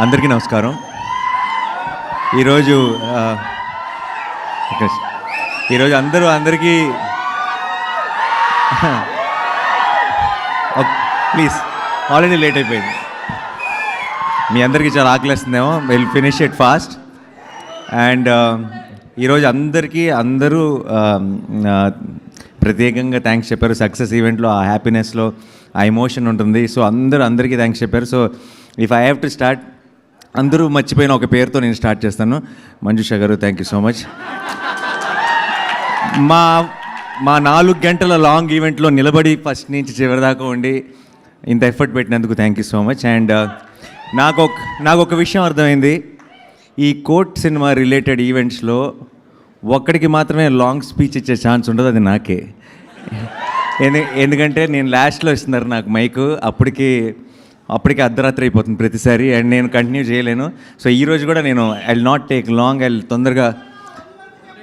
అందరికీ నమస్కారం. ఈరోజు అందరికీ ప్లీజ్, ఆల్రెడీ లేట్ అయిపోయింది. మీ అందరికీ చాలా ఆకలిస్తుందేమో. Will finish it fast. And ఈరోజు అందరూ ప్రత్యేకంగా థ్యాంక్స్ చెప్పారు. సక్సెస్ ఈవెంట్లో ఆ హ్యాపీనెస్లో ఆ ఎమోషన్ ఉంటుంది. సో అందరికీ థ్యాంక్స్ చెప్పారు. So if I have to start, అందరూ మర్చిపోయిన ఒక పేరుతో నేను స్టార్ట్ చేస్తాను. మంజుష గారు, థ్యాంక్ యూ సో మచ్. మా 4 గంటల లాంగ్ ఈవెంట్లో నిలబడి ఫస్ట్ నుంచి చివరి దాకా ఉండి ఇంత ఎఫర్ట్ పెట్టినందుకు thank you so much. And నాకు ఒక విషయం అర్థమైంది. ఈ కోర్ట్ సినిమా రిలేటెడ్ ఈవెంట్స్లో ఒక్కడికి మాత్రమే లాంగ్ స్పీచ్ ఇచ్చే ఛాన్స్ ఉండదు, అది నాకే. ఎందుకంటే నేను లాస్ట్లో ఇస్తున్నారు నాకు మైకు, అప్పటికి అర్ధరాత్రి అయిపోతుంది ప్రతిసారి, అండ్ నేను కంటిన్యూ చేయలేను. సో ఈరోజు కూడా నేను I will not take long, I తొందరగా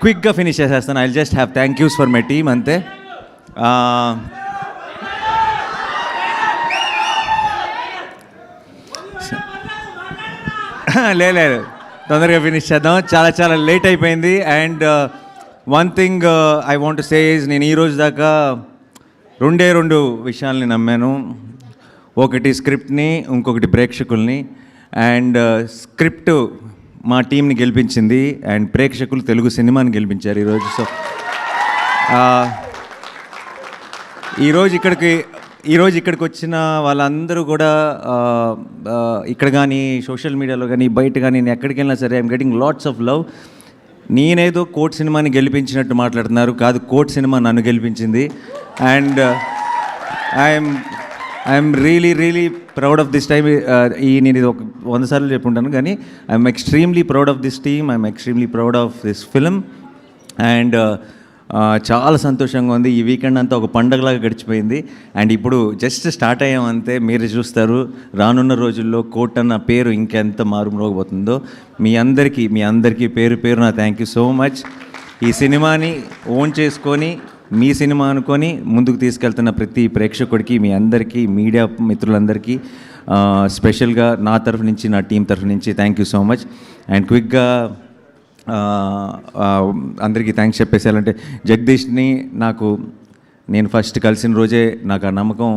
క్విక్గా ఫినిష్ చేసేస్తాను. I will just have thank use for my team, అంతే. లేదు, తొందరగా ఫినిష్ చేద్దాం. చాలా లేట్ అయిపోయింది. And one thing I want to say is, నేను ఈరోజు దాకా రెండు విషయాల్ని నమ్మాను. ఒకటి స్క్రిప్ట్ని, ఇంకొకటి ప్రేక్షకుల్ని. అండ్ స్క్రిప్ట్ మా టీంని గెలిపించింది, అండ్ ప్రేక్షకులు తెలుగు సినిమాని గెలిపించారు ఈరోజు. సో ఈరోజు ఇక్కడికి వచ్చిన వాళ్ళందరూ కూడా ఇక్కడ కానీ సోషల్ మీడియాలో కానీ బయట కానీ నేను ఎక్కడికి వెళ్ళినా సరే I'm getting lots of love. నేనేదో కోర్ట్ సినిమాని గెలిపించినట్టు మాట్లాడుతున్నారు, కాదు, కోర్ట్ సినిమా నన్ను గెలిపించింది. And I'm really proud of this time. నేను ఇది ఒక 100 సార్లు చెప్పుంటాను, కానీ I'm extremely proud of this team, I'm extremely proud of this film. And చాలా సంతోషంగా ఉంది. ఈ వీకెండ్ అంతా ఒక పండగలాగా గడిచిపోయింది. అండ్ ఇప్పుడు జస్ట్ స్టార్ట్ అయ్యామంతే. మీరు చూస్తారు రానున్న రోజుల్లో కోర్ట్ అన్న పేరు ఇంకెంత మారుమోగబోతుందో. మీ అందరికీ పేరు నా థ్యాంక్ యూ సో మచ్. ఈ సినిమాని ఓన్ చేసుకొని, మీ సినిమా అనుకొని ముందుకు తీసుకెళ్తున్న ప్రతి ప్రేక్షకుడికి, మీ అందరికీ, మీడియా మిత్రులందరికీ స్పెషల్గా నా తరఫు నుంచి, నా టీం తరఫు నుంచి thank you so much. And క్విక్గా అందరికీ థ్యాంక్స్ చెప్పేసేయాలంటే, జగదీష్ని నేను ఫస్ట్ కలిసిన రోజే నాకు ఆ నమ్మకం,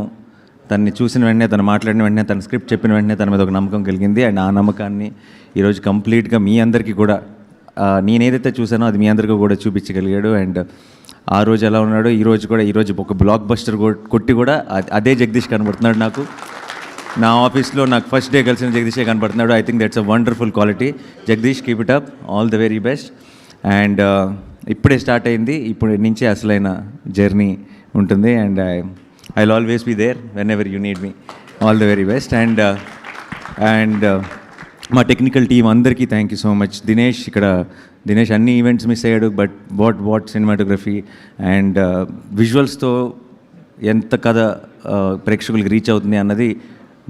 తనని చూసిన వెంటనే, తను మాట్లాడిన వెంటనే, తన స్క్రిప్ట్ చెప్పిన వెంటనే తన మీద ఒక నమ్మకం కలిగింది. అండ్ ఆ నమ్మకాన్ని ఈరోజు కంప్లీట్గా మీ అందరికీ కూడా, నేనేదైతే చూసానో అది మీ అందరికీ కూడా చూపించగలిగాడు. అండ్ ఆ రోజు ఎలా ఉన్నాడో ఈరోజు ఒక బ్లాక్ బస్టర్ కొట్టి కూడా అదే జగదీష్ కనబడుతున్నాడు నాకు. నా ఆఫీస్లో నాకు ఫస్ట్ డే కలిసిన జగదీషే కనబడుతున్నాడు. I think that's a wonderful quality. Jagadish, keep it up, all the very best. And ఇప్పుడే స్టార్ట్ అయింది, ఇప్పుడు నుంచే అసలైన జర్నీ ఉంటుంది. And I will always be there whenever you need me. All the very best. And మా technical team అందరికీ thank you so much. Dinesh అన్ని events miss అయ్యాడు, బట్ వాట్ సినిమాటోగ్రఫీ అండ్ విజువల్స్తో ఎంత కథ ప్రేక్షకులకి రీచ్ అవుతుంది అన్నది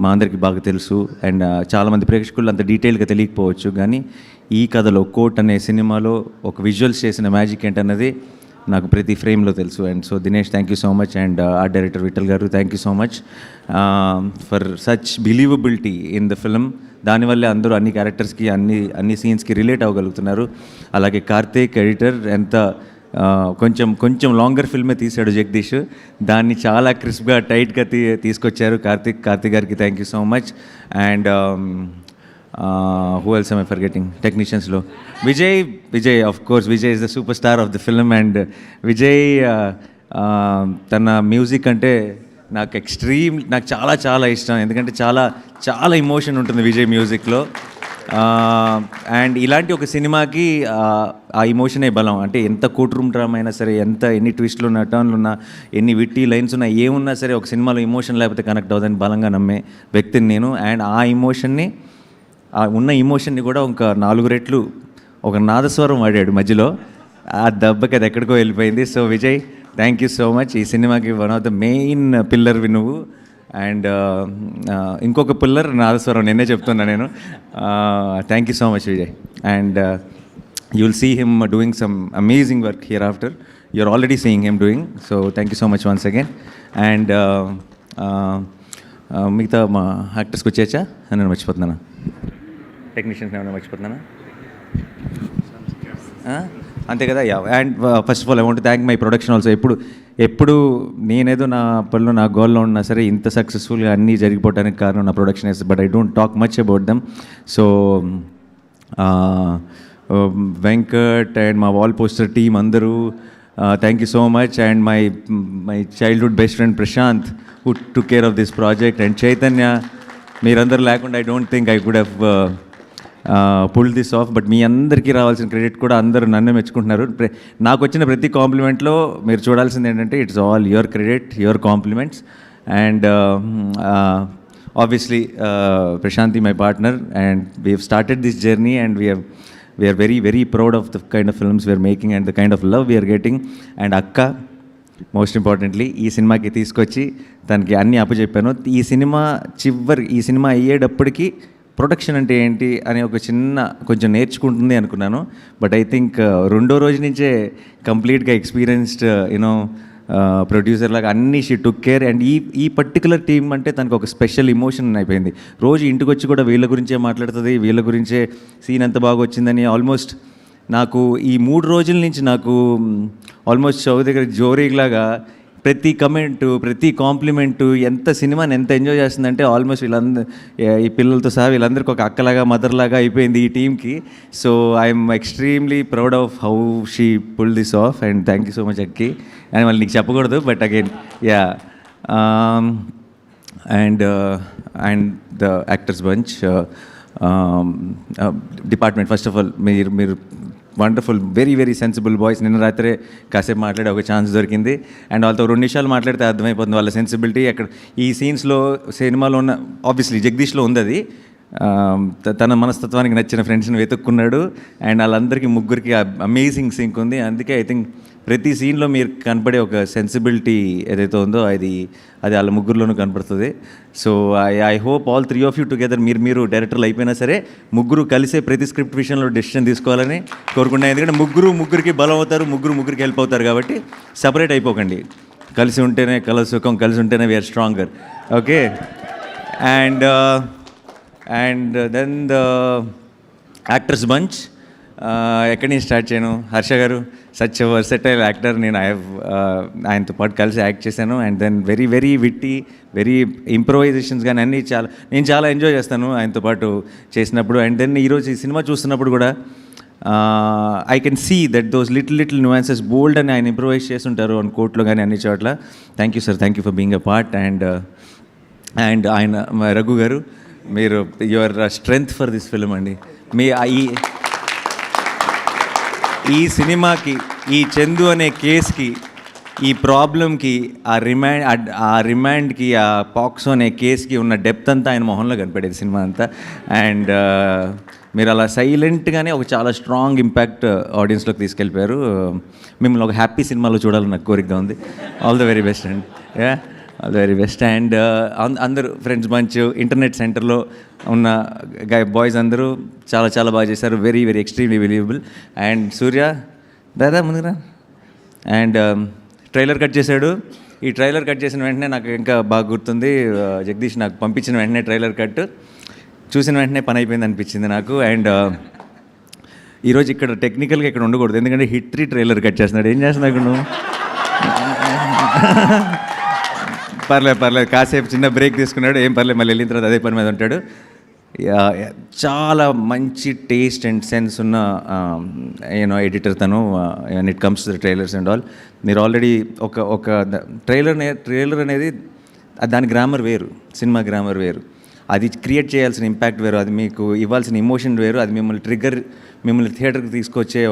మా అందరికీ బాగా తెలుసు. అండ్ చాలామంది ప్రేక్షకులు అంత డీటెయిల్గా తెలియకపోవచ్చు, కానీ ఈ కథలో, కోర్ట్ అనే సినిమాలో ఒక విజువల్స్ చేసిన మ్యాజిక్ ఏంటన్నది నాకు ప్రతి ఫ్రేమ్లో తెలుసు. And so Dinesh, thank you so much. And art director Vithal గారు, thank you so much for such believability in the film. దానివల్లే అందరూ అన్ని క్యారెక్టర్స్కి, అన్ని సీన్స్కి రిలేట్ అవ్వగలుగుతున్నారు. అలాగే కార్తీక్ ఎడిటర్, ఎంత కొంచెం లాంగర్ ఫిల్మే తీశాడు జగదీష్, దాన్ని చాలా క్రిస్ప్గా, టైట్గా తీసుకొచ్చారు కార్తీక్ గారికి thank you so much. And who else I forgetting టెక్నీషియన్స్లో Vijay of course, Vijay is the super star of the film. And Vijay తన మ్యూజిక్ అంటే నాకు చాలా ఇష్టం, ఎందుకంటే చాలా ఎమోషన్ ఉంటుంది విజయ్ మ్యూజిక్లో. అండ్ ఇలాంటి ఒక సినిమాకి ఆ ఎమోషనే బలం. అంటే ఎంత కోర్ట్ రూమ్ డ్రామా అయినా సరే, ఎన్ని ట్విస్ట్లు ఉన్నా, టర్న్లు ఉన్నా, ఎన్ని విట్టి లైన్స్ ఉన్నా, ఏమున్నా సరే, ఒక సినిమాలో ఎమోషన్ లేకపోతే కనెక్ట్ అవుతుందని బలంగా నమ్మే వ్యక్తిని నేను. అండ్ ఉన్న ఎమోషన్ని కూడా ఒక 4 రెట్లు ఒక నాదస్వరం వాడాడు మధ్యలో, ఆ దెబ్బకి అది ఎక్కడికో వెళ్ళిపోయింది. So Vijay, thank you so much. ఈ సినిమాకి వన్ ఆఫ్ ద మెయిన్ పిల్లర్వి నువ్వు. అండ్ ఇంకొక పిల్లర్ నాదస్వరం, నిన్నే చెప్తున్నా నేను. Thank you so much Vijay. And you will see him doing some amazing work hereafter. you're already seeing him doing. So thank you so much once again. And మిగతా మా యాక్టర్స్కి వచ్చేచ్చా అని నేను మర్చిపోతున్నాను, టెక్నీషియన్స్ ఏమైనా మర్చిపోతున్నానా? అంతే కదా. Yeah, and first of all I want thank my production also. ఎప్పుడు నేనేదో నా పనిలో నా గోల్లో ఉన్నా సరే ఇంత సక్సెస్ఫుల్గా అన్నీ జరిగిపోవడానికి కారణం నా production is, but I don't talk much about them. So Venkat and మా వాల్ పోస్టర్ టీమ్ అందరూ thank you so much. And my childhood best friend Prashanth who took care of this project, and Chaitanya. మీరందరూ లేకుండా I don't think I could have pull this off. But మీ అందరికీ రావాల్సిన credit కూడా అందరూ నన్నే మెచ్చుకుంటున్నారు. నాకు వచ్చిన ప్రతి కాంప్లిమెంట్లో మీరు చూడాల్సింది ఏంటంటే it's all your credit, your compliments. And obviously Prashanti my partner, and we have started this journey and we are very very proud of the kind of films we are making and the kind of love we are getting. And అక్క most importantly ఈ సినిమాకి తీసుకొచ్చి తనకి అన్నీ అప్పచెప్పాను. ఈ cinema అయ్యేటప్పటికి production అంటే ఏంటి అని ఒక కొంచెం నేర్చుకుంటుంది అనుకున్నాను. బట్ ఐ థింక్ రెండో రోజు నుంచే కంప్లీట్గా ఎక్స్పీరియన్స్డ్ ప్రొడ్యూసర్ లాగా అన్నీ షీ టుక్ కేర్. అండ్ ఈ పర్టికులర్ టీమ్ అంటే తనకు ఒక స్పెషల్ ఇమోషన్ అయిపోయింది. రోజు ఇంటికి వచ్చి కూడా వీళ్ళ గురించే మాట్లాడుతుంది, వీళ్ళ గురించే సీన్ ఎంత బాగా వచ్చిందని. ఆల్మోస్ట్ నాకు ఈ 3 రోజుల నుంచి నాకు ఆల్మోస్ట్ చౌదరి దగ్గర జోరీలాగా ప్రతి కమెంటు, ప్రతి కాంప్లిమెంటు, ఎంత సినిమాని ఎంత ఎంజాయ్ చేస్తుందంటే ఆల్మోస్ట్ ఈ పిల్లలతో సహా వీళ్ళందరికీ ఒక అక్కలాగా మదర్లాగా అయిపోయింది ఈ టీమ్కి. So I'm extremely proud of how she pull this off. And thank you so much Akki. అని మళ్ళీ నీకు చెప్పకూడదు, but again yeah. And the actors bunch department, first of all మీరు wonderful, very very sensible boys. నిన్న రాత్రే కాసేపు మాట్లాడే ఒక ఛాన్స్ దొరికింది. అండ్ వాళ్ళతో 2 నిమిషాలు మాట్లాడితే అర్థమైపోతుంది వాళ్ళ సెన్సిబిలిటీ. అక్కడ ఈ సీన్స్లో సినిమాలో ఉన్న ఆబ్వియస్లీ జగదీష్లో ఉంది అది. తన మనస్తత్వానికి నచ్చిన ఫ్రెండ్స్ని వెతుక్కున్నాడు. అండ్ వాళ్ళందరికీ ముగ్గురికి అమేజింగ్ సింక్ ఉంది. అందుకే ఐ థింక్ ప్రతి సీన్లో మీరు కనపడే ఒక సెన్సిబిలిటీ ఏదైతే ఉందో అది వాళ్ళ ముగ్గురులోనూ కనపడుతుంది. So I hope all 3 of you together, మీరు డైరెక్టర్లు అయిపోయినా సరే ముగ్గురు కలిసే ప్రతి స్క్రిప్ట్ విషయంలో డెసిషన్ తీసుకోవాలని కోరుకుంటున్నాను. ఎందుకంటే ముగ్గురికి బలం అవుతారు, ముగ్గురికి హెల్ప్ అవుతారు. కాబట్టి సపరేట్ అయిపోకండి. కలిసి ఉంటేనే కల సుఖం, కలిసి ఉంటేనే we are stronger. Okay. And then the actors bunch. ఎక్కడి నుంచి స్టార్ట్ చేయను? హర్ష గారు సచ్ వర్సటైల్ యాక్టర్. నేను ఆయనతో పాటు కలిసి యాక్ట్ చేశాను. And then very very witty, very improvisations కానీ అన్నీ నేను చాలా ఎంజాయ్ చేస్తాను ఆయనతో పాటు చేసినప్పుడు. అండ్ దెన్ ఈరోజు ఈ సినిమా చూస్తున్నప్పుడు కూడా I can see that those little nuances బోల్డ్ అని ఆయన ఇంప్రొవైజ్ చేస్తుంటారు అని కోర్టులో కానీ అన్ని చోట్ల. Thank you sir, thank you for being a part. And ఆయన రఘు గారు, మీరు your strength for this film అండి. ఈ సినిమాకి, ఈ చందు అనే కేస్కి, ఈ ప్రాబ్లంకి, ఆ రిమాండ్కి, ఆ పాక్సో అనే కేస్కి ఉన్న డెప్త్ అంతా ఆయన మొహంలో కనపడేది సినిమా అంతా. అండ్ మీరు అలా సైలెంట్గానే ఒక చాలా స్ట్రాంగ్ ఇంపాక్ట్ ఆడియన్స్లోకి తీసుకెళ్ళిపోయారు. మిమ్మల్ని ఒక హ్యాపీ సినిమాలో చూడాలని నాకు కోరికగా ఉంది. All the very best and yeah, all the very best. And అందరూ ఫ్రెండ్స్ బంచ్, ఇంటర్నెట్ సెంటర్లో ఉన్న బాయ్స్ అందరూ చాలా చాలా బాగా చేశారు. Very very extremely believable. And Surya దాదా ముందుగా. అండ్ ట్రైలర్ కట్ చేశాడు. ఈ ట్రైలర్ కట్ చేసిన వెంటనే నాకు ఇంకా బాగా గుర్తుంది, జగదీష్ నాకు పంపించిన వెంటనే ట్రైలర్ కట్ చూసిన వెంటనే పని అయిపోయింది అనిపించింది నాకు. అండ్ ఈరోజు ఇక్కడ టెక్నికల్గా ఇక్కడ ఉండకూడదు, ఎందుకంటే హిట్ 3 ట్రైలర్ కట్ చేస్తున్నాడు. ఏం చేస్తున్నావు ఇక్కడ నువ్వు? పర్లేదు కాసేపు చిన్న బ్రేక్ తీసుకున్నాడు, ఏం పర్లేదు, మళ్ళీ వెళ్ళిన తర్వాత అదే పని మీద ఉంటాడు. చాలా మంచి టేస్ట్ అండ్ సెన్స్ ఉన్న ఎడిటర్ తను. And it comes to the trailers and all. మీరు ఆల్రెడీ ఒక ట్రైలర్ అనేది దాని గ్రామర్ వేరు, సినిమా గ్రామర్ వేరు. అది క్రియేట్ చేయాల్సిన ఇంపాక్ట్ వేరు, అది మీకు ఇవ్వాల్సిన ఇమోషన్ వేరు. అది మిమ్మల్ని థియేటర్కి తీసుకొచ్చే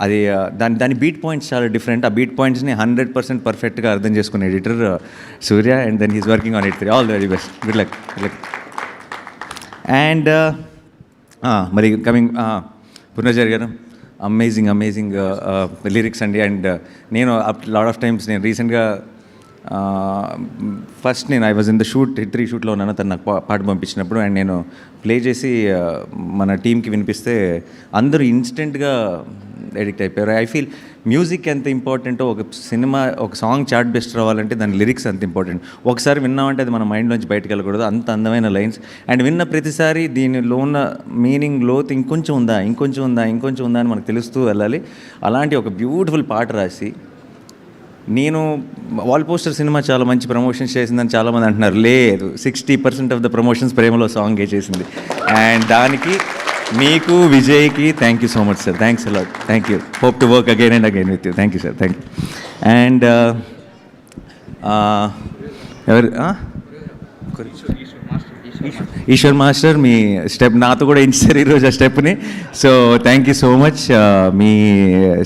అది దాని బీట్ పాయింట్స్ చాలా డిఫరెంట్. ఆ బీట్ పాయింట్స్ని 100% పర్ఫెక్ట్గా అర్థం చేసుకునే editor Surya. And then he's working on it 3. All the very best, good luck. And మరి కమింగ్ పునర్జర్ గారు, అమేజింగ్ లిరిక్స్ అండి. అండ్ నేను లాట్ ఆఫ్ టైమ్స్ నేను రీసెంట్గా first I was in the shoot, hit 3 షూట్లో ఉన్నాను. తను నాకు పాట పంపించినప్పుడు అండ్ నేను ప్లే చేసి మన టీంకి వినిపిస్తే అందరూ ఇన్స్టెంట్గా ఎడిక్ట్ అయిపోయారు. ఐ ఫీల్ మ్యూజిక్ ఎంత ఇంపార్టెంటో ఒక సినిమా ఒక సాంగ్ చార్ట్ బెస్ట్ రావాలంటే దాని లిరిక్స్ అంత ఇంపార్టెంట్. ఒకసారి విన్నామంటే అది మన మైండ్లోంచి బయటకు వెళ్ళకూడదు, అంత అందమైన లైన్స్. అండ్ విన్న ప్రతిసారి దీనిలో ఉన్న మీనింగ్ లోతు ఇంకొంచెం ఉందా అని మనకు తెలుస్తూ వెళ్ళాలి. అలాంటి ఒక బ్యూటిఫుల్ పాట రాసి నేను వాల్ పోస్టర్ సినిమా చాలా మంచి ప్రమోషన్స్ చేసిందని చాలామంది అంటున్నారు. లేదు, 60% ఆఫ్ ద ప్రమోషన్స్ ప్రేమలో సాంగే చేసింది. అండ్ దానికి మీకు విజయ్కి thank you so much sir. Thanks a lot. Thank you. Hope to work again and again with you. Thank you sir. Thank you. And ఎవరు ఈశ్వర్ మాస్టర్ మీ స్టెప్ నాతో కూడా ఇచ్చారు ఈరోజు ఆ stepney. So thank you so much. Me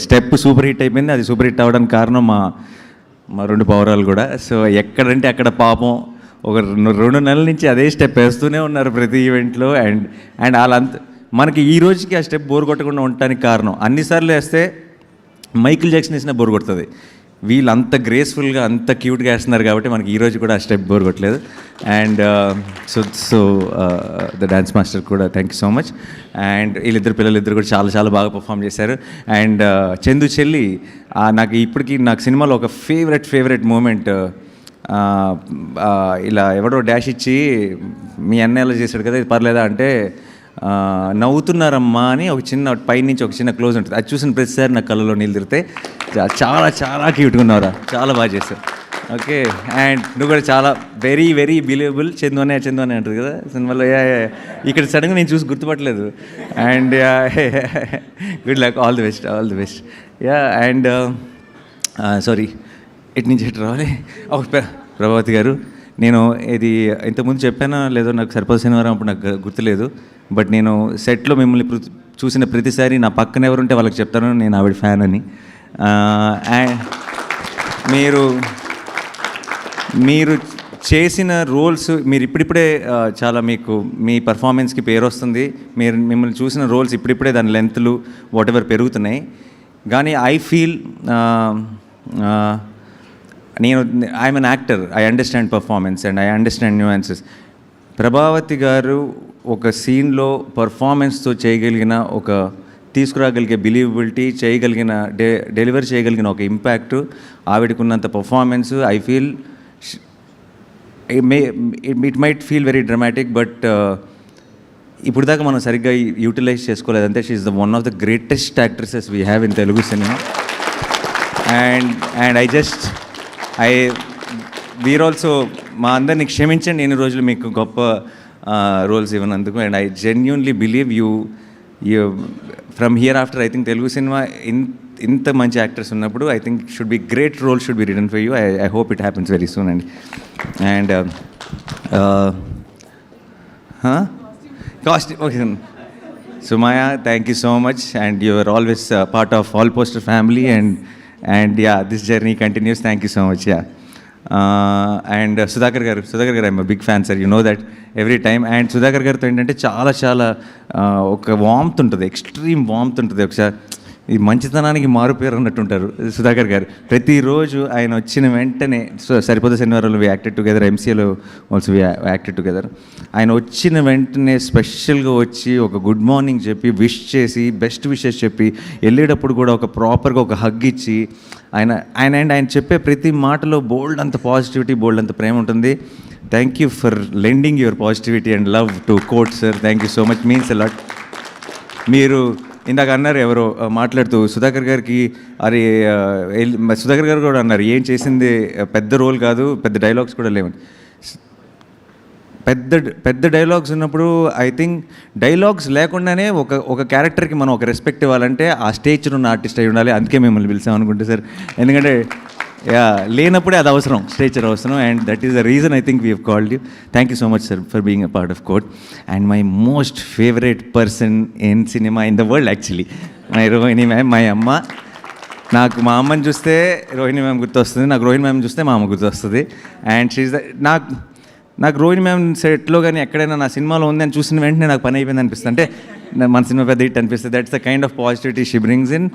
step super hit అయిపోయింది. అది super hit అవ్వడానికి కారణం మా రెండు పౌరాలు కూడా. సో ఎక్కడంటే అక్కడ పాపం ఒక 2 నెలల నుంచి అదే స్టెప్ వేస్తూనే ఉన్నారు ప్రతి ఈవెంట్లో. అండ్ వాళ్ళంత మనకి ఈ రోజుకి ఆ స్టెప్ బోర్ కొట్టకుండా ఉండటానికి కారణం, అన్నిసార్లు వేస్తే మైకిల్ జాక్సన్ వేసినా బోర్ కొడుతుంది, వీళ్ళు అంత గ్రేస్ఫుల్గా అంత క్యూట్గా వేస్తున్నారు కాబట్టి మనకి ఈరోజు కూడా ఆ స్టెప్ బోర్ కొట్టలేదు. And so the dance master కూడా thank you so much. And పిల్లలిద్దరు కూడా చాలా చాలా బాగా పర్ఫామ్ చేశారు. అండ్ చందు చెల్లి నాకు ఇప్పటికీ నాకు సినిమాలో ఒక ఫేవరెట్ మూమెంట్, ఇలా ఎవడో డాష్ ఇచ్చి మీ అన్న ఎలా చేశాడు కదా ఇది పర్లేదా అంటే నవ్వుతున్నారమ్మా అని ఒక చిన్న పైనుంచి ఒక చిన్న క్లోజ్ ఉంటుంది. అది చూసిన ప్రతిసారి నా కళ్ళలో నీళ్ళు తిరిగితే చాలా చాలా క్యూట్గా ఉన్నారా, చాలా బాగా చేశారు. ఓకే. అండ్ నువ్వు కూడా చాలా వెరీ బిలీవబుల్. చందు అనే అంటారు కదా సినిమాలో. ఇక్కడ సడన్గా నేను చూసి గుర్తుపట్టలేదు. And good luck, all the best. Yeah. And sorry ఇటు నుంచి ఎటు రావాలి. ప్రభావతి గారు, నేను ఇది ఇంతకుముందు చెప్పానా లేదో నాకు సరిపోదు శనివారం అప్పుడు నాకు గుర్తులేదు. బట్ నేను సెట్లో మిమ్మల్ని చూసిన ప్రతిసారి నా పక్కన ఎవరుంటే వాళ్ళకి చెప్తాను నేను ఆవిడ ఫ్యాన్ అని. మీరు చేసిన రోల్స్ మీరు ఇప్పుడిప్పుడే చాలా మీకు మీ పర్ఫార్మెన్స్కి పేరు వస్తుంది. మిమ్మల్ని చూసిన రోల్స్ ఇప్పుడిప్పుడే దాని లెంత్లు వాట్ ఎవర్ పెరుగుతున్నాయి. కానీ I feel I'm an actor, I understand performance and I understand nuances. Prabhavati గారు ఒక సీన్లో పర్ఫార్మెన్స్తో చేయగలిగిన ఒక తీసుకురాగలిగే బిలీవబిలిటీ, చేయగలిగిన డెలివరీ చేయగలిగిన ఒక ఇంపాక్ట్, ఆవిడకున్నంత performance I feel it might feel very dramatic but ఇప్పుడు దాకా మనం సరిగ్గా యూటిలైజ్ చేసుకోలేదు. అంతే, she is the one of the greatest actresses we have in Telugu cinema. And we're also మా అందరినీ క్షమించండి ఎన్ని రోజులు మీకు గొప్ప రోల్స్ ఇవ్వనందుకు. And I genuinely believe you from here after I think Telugu cinema ఇంత మంచి యాక్టర్స్ ఉన్నప్పుడు I think should be great role should be written for you. I hope it happens very soon అండి. And costume okay Sumaya, thank you so much. And you are always part of all poster family and yeah, this journey continues. Thank you so much. Yeah. And Sudhakar garu, I'm a big fan, sir. You know that every time. And Sudhakar garu ఏంటంటే చాలా ఒక warmth ఉంటుంది, extreme warmth ఉంటుంది. ఒకసారి ఈ మంచితనానికి మారుపేరు అన్నట్టుంటారు సుధాకర్ గారు. ప్రతిరోజు ఆయన వచ్చిన వెంటనే సరిపోతే శనివారంలో వి యాక్టెడ్ టుగెదర్, ఎంసీఏలో ఆల్సో వి యాక్టెడ్ టుగెదర్. ఆయన వచ్చిన వెంటనే స్పెషల్గా వచ్చి ఒక గుడ్ మార్నింగ్ చెప్పి విష్ చేసి బెస్ట్ విషెస్ చెప్పి వెళ్ళేటప్పుడు కూడా ఒక ప్రాపర్గా ఒక హగ్ ఇచ్చి ఆయన చెప్పే ప్రతి మాటలో బోల్డ్ అంత పాజిటివిటీ, బోల్డ్ అంత ప్రేమ ఉంటుంది. Thank you for lending your positivity and love to Court sir. Thank you so much, means a lot. మీరు ఇందాక అన్నారు ఎవరో మాట్లాడుతూ సుధాకర్ గారికి, అరే సుధాకర్ గారు కూడా అన్నారు ఏం చేసింది పెద్ద రోల్ కాదు, పెద్ద డైలాగ్స్ కూడా లేవని. పెద్ద డైలాగ్స్ ఉన్నప్పుడు ఐ థింక్ డైలాగ్స్ లేకుండానే ఒక క్యారెక్టర్కి మనం ఒక రెస్పెక్ట్ ఇవ్వాలంటే ఆ స్టేజ్లో ఉన్న ఆర్టిస్ట్ అయి ఉండాలి. అందుకే మిమ్మల్ని పిలిచాం అనుకుంటే సార్, ఎందుకంటే లేనప్పుడే అది అవసరం, స్టేచర్ అవసరం. And that is the reason I think we have called you. Thank you so much sir for being a part of Court. And my most favourite person in cinema in the world actually my Rohini ma'am, my అమ్మ. నాకు మా అమ్మని చూస్తే Rohini ma'am గుర్తొస్తుంది, నాకు Rohini ma'am చూస్తే మా అమ్మ గుర్తొస్తుంది. అండ్ షీఈస్ ద నాకు రోహిణి మ్యామ్ సెట్లో కానీ ఎక్కడైనా నా సినిమాలో ఉంది అని చూసిన వెంటనే నాకు పని అయిపోయింది అనిపిస్తుంది. అంటే మన సినిమా పెద్ద హిట్ అనిపిస్తుంది. That's the kind of positivity she brings in.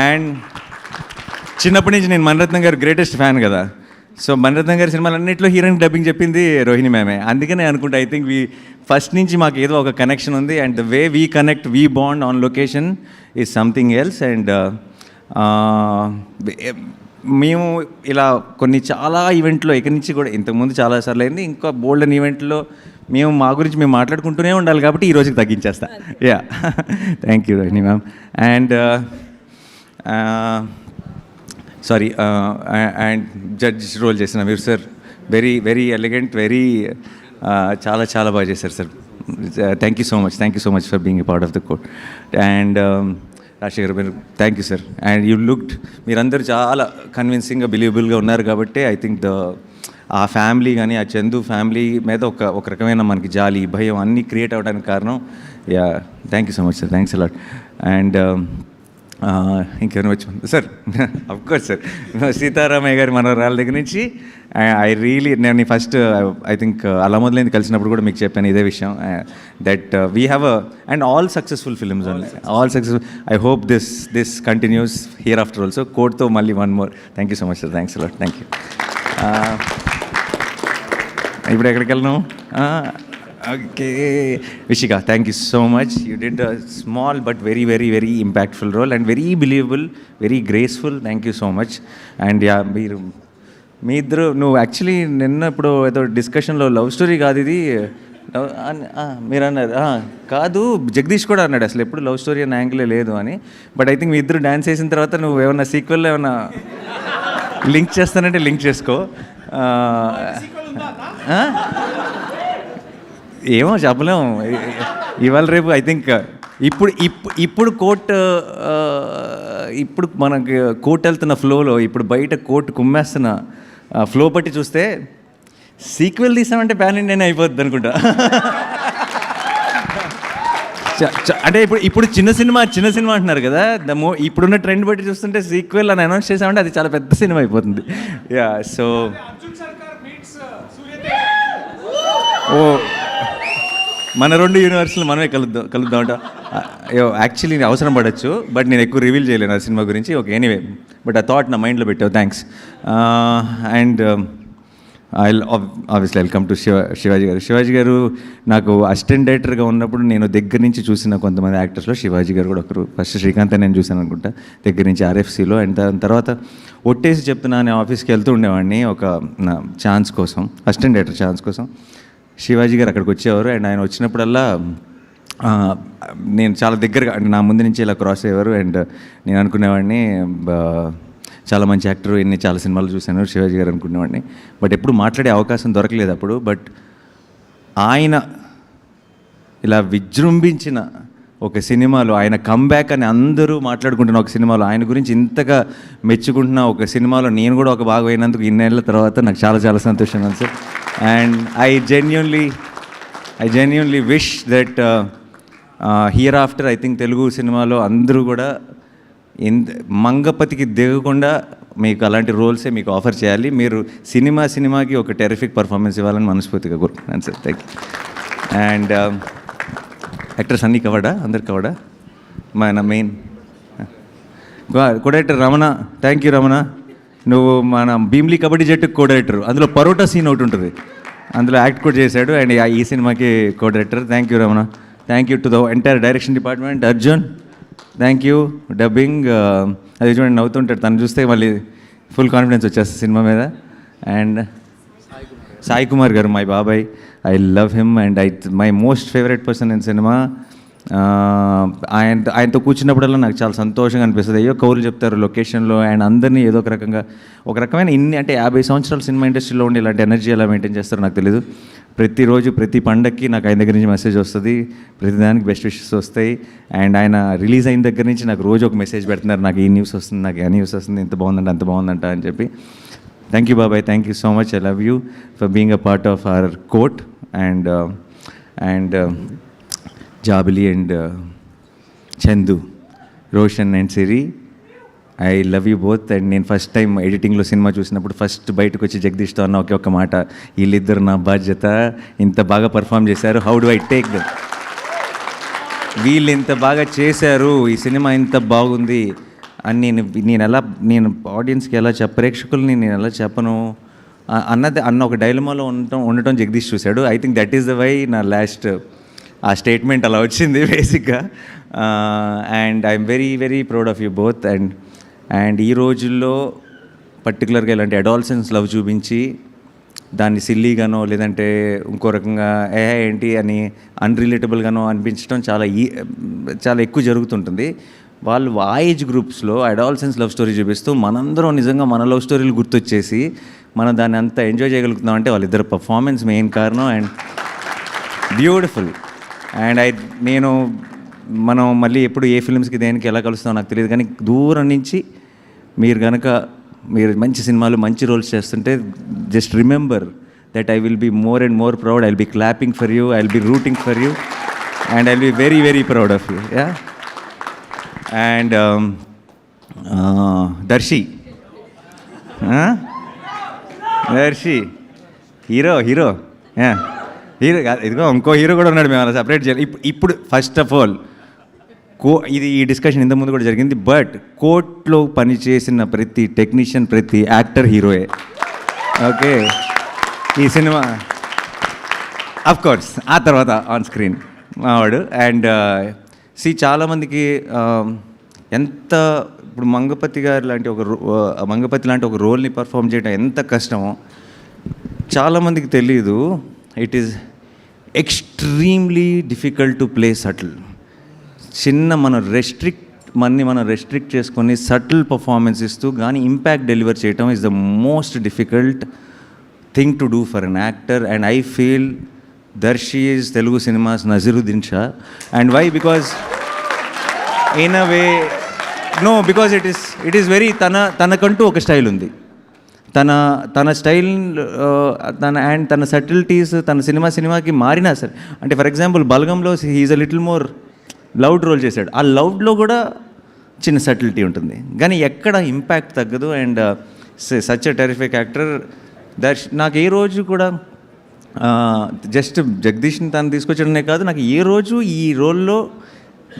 And చిన్నప్పటి నుంచి నేను మణిరత్నం గారు గ్రేటెస్ట్ ఫ్యాన్ కదా. సో మణిరత్నం గారి సినిమాలన్నింటిలో హీరోయిన్ డబ్బింగ్ చెప్పింది రోహిణి మ్యామే. అందుకనే అనుకుంటా ఐ థింక్ ఫస్ట్ నుంచి మాకు ఏదో ఒక కనెక్షన్ ఉంది. And the way we connect, we bond on location is something else. And మేము ఇలా కొన్ని చాలా ఈవెంట్లో ఇక్కడి నుంచి కూడా ఇంతకుముందు చాలాసార్లు అయింది, ఇంకా బోల్డెన్ ఈవెంట్లో మేము మా గురించి మేము మాట్లాడుకుంటూనే ఉండాలి కాబట్టి ఈ రోజుకి తగ్గించేస్తా. Yeah, thank you Rohini ma'am. And sorry, and judge role చేసిన మీరు sir, very very elegant, very చాలా చాలా బాగా చేశారు sir. Thank you so much for being a part of the Court. And Rajasekhar మీరు thank you sir. And you looked, మీరందరూ చాలా కన్విన్సింగ్గా బిలీవబుల్గా ఉన్నారు కాబట్టి ఐ థింక్ ఆ ఫ్యామిలీ కానీ ఆ చందు ఫ్యామిలీ మీద ఒక రకమైన మనకి జాలి, భయం అన్నీ క్రియేట్ అవ్వడానికి కారణం. Yeah, thank you so much sir, thanks allot. And ఇంకెవరు వచ్చి సార్, అఫ్కోర్స్ సార్, సీతారామయ్య గారి మనవరాల దగ్గర నుంచి నేను ఫస్ట్ ఐ థింక్ అలా మొదలైంది కలిసినప్పుడు కూడా మీకు చెప్పాను ఇదే విషయం, that we have and all successful films only, all successful. I hope this continues here after also. కోర్ట్తో మళ్ళీ one more. Thank you so much sir, thanks a lot, thank you. ఇప్పుడు ఎక్కడికి వెళ్ళను? Okay, Vishika, thank you so much. You did a small but very very very impactful role and very believable, very graceful. Thank you so much. And yeah, మీ ఇద్దరు, నువ్వు actually నిన్న ఇప్పుడు ఏదో డిస్కషన్లో లవ్ స్టోరీ కాదు ఇది మీరు అన్నారు కాదు, జగదీష్ కూడా అన్నాడు అసలు ఎప్పుడు లవ్ స్టోరీ అనే యాంగిలే లేదు అని. బట్ ఐ థింక్ మీ ఇద్దరు డ్యాన్స్ చేసిన తర్వాత నువ్వు ఏమన్నా సీక్వెల్లో ఏమన్నా లింక్ చేస్తానంటే లింక్ చేసుకో. ఏమో చెప్పలేము, ఇవాళ రేపు ఐ థింక్ ఇప్పుడు ఇప్పుడు మనకి కోర్టు వెళ్తున్న ఫ్లోలో, ఇప్పుడు బయట కోర్టు కుమ్మేస్తున్న ఫ్లో బట్టి చూస్తే సీక్వెల్ తీసామంటే ప్యాన్ ఇండియా అయిపోద్ది అనుకుంటా. అంటే ఇప్పుడు చిన్న సినిమా అంటున్నారు కదా, ఇప్పుడున్న ట్రెండ్ బట్టి చూస్తుంటే సీక్వెల్ అని అనౌన్స్ చేసామంటే అది చాలా పెద్ద సినిమా అయిపోతుంది. యా, సో మన రెండు యూనివర్స్లు మనమే కలుద్దామంట. యాక్చువల్లీ అవసరం పడవచ్చు, బట్ నేను ఎక్కువ రివీల్ చేయలేను ఆ సినిమా గురించి. ఓకే, ఎనీవే, బట్ ఆ థాట్ నా మైండ్లో పెట్టావు, thanks. And obviously welcome to Shivaji గారు నాకు అసిస్టెంట్ డైరెక్టర్గా ఉన్నప్పుడు నేను దగ్గర నుంచి చూసిన కొంతమంది యాక్టర్స్లో శివాజీ గారు కూడా ఒకరు. ఫస్ట్ శ్రీకాంత్ నేను చూశాను అనుకుంటా దగ్గర నుంచి RFCలో. అండ్ దాని తర్వాత ఒట్టేసి చెప్తున్నా, నేను ఆఫీస్కి వెళ్తూ ఉండేవాడిని ఒక ఛాన్స్ కోసం, అసిస్టెంట్ డైరెక్టర్ ఛాన్స్ కోసం. శివాజీ గారు అక్కడికి వచ్చేవారు. అండ్ ఆయన వచ్చినప్పుడల్లా నేను చాలా దగ్గరగా, నా ముందు నుంచి ఇలా క్రాస్ అయ్యేవారు. అండ్ నేను అనుకునేవాడిని చాలా మంచి యాక్టర్, చాలా సినిమాలు చూశాను శివాజీ గారు అనుకునేవాడిని. బట్ ఎప్పుడు మాట్లాడే అవకాశం దొరకలేదు అప్పుడు. బట్ ఆయన ఇలా విజృంభించిన ఒక సినిమాలో, ఆయన కంబ్యాక్ అని అందరూ మాట్లాడుకుంటున్న ఒక సినిమాలో, ఆయన గురించి ఇంతగా మెచ్చుకుంటున్న ఒక సినిమాలో నేను కూడా ఒక భాగం అయినందుకు ఇన్నేళ్ళ తర్వాత నాకు చాలా చాలా సంతోషంగా ఉంది sir. And I genuinely wish that here after I think Telugu సినిమాలో అందరూ కూడా మంగపతికి దిగకుండా మీకు అలాంటి రోల్సే మీకు ఆఫర్ చేయాలి. మీరు సినిమాకి ఒక టెరిఫిక్ పర్ఫార్మెన్స్ ఇవ్వాలని మనస్ఫూర్తిగా కోరుకుంటున్నాను sir. Thank you. And actors అన్నీ కవడా, అందరు కవడా. మన main co-director Ramana, thank you Ramana. నువ్వు మన భీమ్లీ కబడ్డీ జట్టుకు కో-డైరెక్టర్, అందులో పరోటా సీన్ ఒకటి ఉంటుంది, అందులో యాక్ట్ కూడా చేశాడు. అండ్ ఈ సినిమాకి co-director. Thank you Ramana. Thank you to the entire direction department. Arjun, thank you. Dubbing అది చూడండి నవ్వుతుంటాడు, తను చూస్తే మళ్ళీ ఫుల్ కాన్ఫిడెన్స్ వచ్చేస్తుంది సినిమా మీద. అండ్ సాయి కుమార్ గారు, మై బాబాయ్, I love him and my most favourite person in cinema. ఆయనతో కూర్చున్నప్పుడల్లా నాకు చాలా సంతోషంగా అనిపిస్తుంది. అయ్యో కౌలు చెప్తారు లొకేషన్లో, అండ్ అందరినీ ఏదో ఒక రకమైన అంటే 50 సంవత్సరాల సినిమా ఇండస్ట్రీలో ఉండి ఇలాంటి ఎనర్జీ ఎలా మెయింటైన్ చేస్తారో నాకు తెలీదు. ప్రతిరోజు ప్రతి పండగకి నాకు ఆయన దగ్గర నుంచి మెసేజ్ వస్తుంది, ప్రతిదానికి బెస్ట్ విషెస్ వస్తాయి. అండ్ ఆయన రిలీజ్ అయిన దగ్గర నుంచి నాకు రోజు ఒక మెసేజ్ పెడుతున్నారు, నాకు ఈ న్యూస్ వస్తుంది, నాకు ఆ న్యూస్ వస్తుంది, ఇంత బాగుందంట అంత బాగుందంట అని చెప్పి. థ్యాంక్ యూ బాబాయ్, thank you so much. I love you for being a part of our Court. And Jabili and Chandu, Roshan and Siri, I love you both. And నేను ఫస్ట్ టైం ఎడిటింగ్లో సినిమా చూసినప్పుడు ఫస్ట్ బయటకు వచ్చి జగదీష్తో అన్న ఒకే మాట, వీళ్ళిద్దరు నా బాధ్యత, ఇంత బాగా పర్ఫామ్ చేశారు, how do I take them, వీళ్ళు ఇంత బాగా చేశారు, ఈ సినిమా ఇంత బాగుంది అని నేను ఆడియన్స్కి ఎలా ప్రేక్షకుల్ని నేను ఎలా చెప్పను, అన్న ఒక డైలమాలో ఉండటం జగదీష్ చూశాడు. I think that is the why నా లాస్ట్ ఆ స్టేట్మెంట్ అలా వచ్చింది బేసిక్గా. And I'm very very proud of you both. And ఈ రోజుల్లో పర్టికులర్గా ఇలాంటి అడాల్సెన్స్ లవ్ చూపించి దాన్ని సిల్లీగానో లేదంటే ఇంకో రకంగా ఏంటి అని అన్రిలేటబుల్గానో అనిపించడం చాలా ఎక్కువ జరుగుతుంటుంది. వాళ్ళు ఆ ఏజ్ గ్రూప్స్లో అడాల్సెన్స్ లవ్ స్టోరీ చూపిస్తూ మనందరం నిజంగా మన లవ్ స్టోరీలు గుర్తొచ్చేసి మనం దాన్ని అంత ఎంజాయ్ చేయగలుగుతున్నాం అంటే వాళ్ళిద్దరు పర్ఫార్మెన్స్ మెయిన్ కారణం. And beautiful. అండ్ మనం మళ్ళీ ఎప్పుడు ఏ ఫిల్మ్స్కి దేనికి ఎలా కలుస్తామో నాకు తెలియదు, కానీ దూరం నుంచి మీరు మంచి సినిమాలు మంచి రోల్స్ చేస్తుంటే just remember that I will be more and more proud. I will be clapping for you, I will be rooting for you, and I will be very very proud of you. Yeah. And Darshi hero ఇదిగో ఇంకో hero కూడా ఉన్నాడు, మేము అలా separate చేయాలి. ఇప్పుడు first of all ఇది ఈ డిస్కషన్ ఇంతకుముందు కూడా జరిగింది, బట్ కోర్ట్లో పనిచేసిన ప్రతి టెక్నీషియన్ ప్రతి యాక్టర్ హీరోయే. ఓకే, ఈ సినిమా అఫ్ కోర్స్ ఆ తర్వాత ఆన్ స్క్రీన్ మావాడు. అండ్ చాలామందికి ఎంత ఇప్పుడు మంగపతి లాంటి ఒక రోల్ని పర్ఫామ్ చేయడం ఎంత కష్టమో చాలామందికి తెలీదు. It is extremely difficult to play subtle. మనం రెస్ట్రిక్ట్ చేసుకొని సటిల్ పర్ఫార్మెన్స్ ఇస్తూ కానీ ఇంపాక్ట్ డెలివర్ చేయటం is the most difficult thing to do for an actor. And I feel Darshi is Telugu cinemas Naseeruddin Shah. And why? Because in a way because it is very తనకంటూ ఒక style ఉంది. తన style తన subtleties తన సినిమాకి మారినా సరే, అంటే ఫర్ ఎగ్జాంపుల్ బల్గంలో he's a little more loud role చేశాడు. ఆ లౌడ్లో కూడా చిన్న సటిలిటీ ఉంటుంది, కానీ ఎక్కడ ఇంపాక్ట్ తగ్గదు. And such a terrific actor నాకు ఏ రోజు కూడా జస్ట్ జగదీష్ని తను తీసుకొచ్చడమే కాదు, నాకు ఏ రోజు ఈ రోల్లో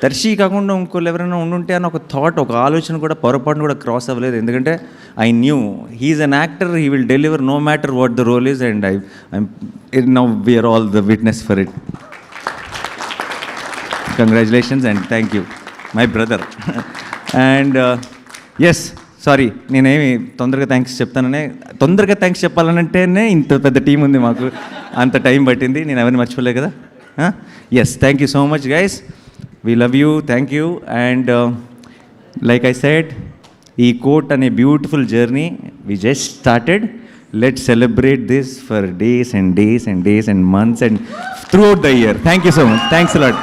దర్శి కాకుండా ఇంకోళ్ళు ఎవరైనా ఉండుంటే అని ఒక ఆలోచన కూడా పొరపాటును కూడా క్రాస్ అవ్వలేదు. ఎందుకంటే I knew he's an actor, he will deliver no matter what the role is. And now we're all the witness for it. Congratulations and thank you my brother. And yes, sorry నేనేమి తొందరగా thanks చెప్పాలనంటేనే ఇంత పెద్ద team ఉంది మాకు, అంత time పట్టింది. నేను ఎవరిని మర్చిపోలే కదా. Yes, thank you so much guys, we love you, thank you. And like I said, ఈ కోట్ అనే beautiful journey we just started. Let's celebrate this for days and days and days and months and throughout the year. Thank you so much. Thanks allot.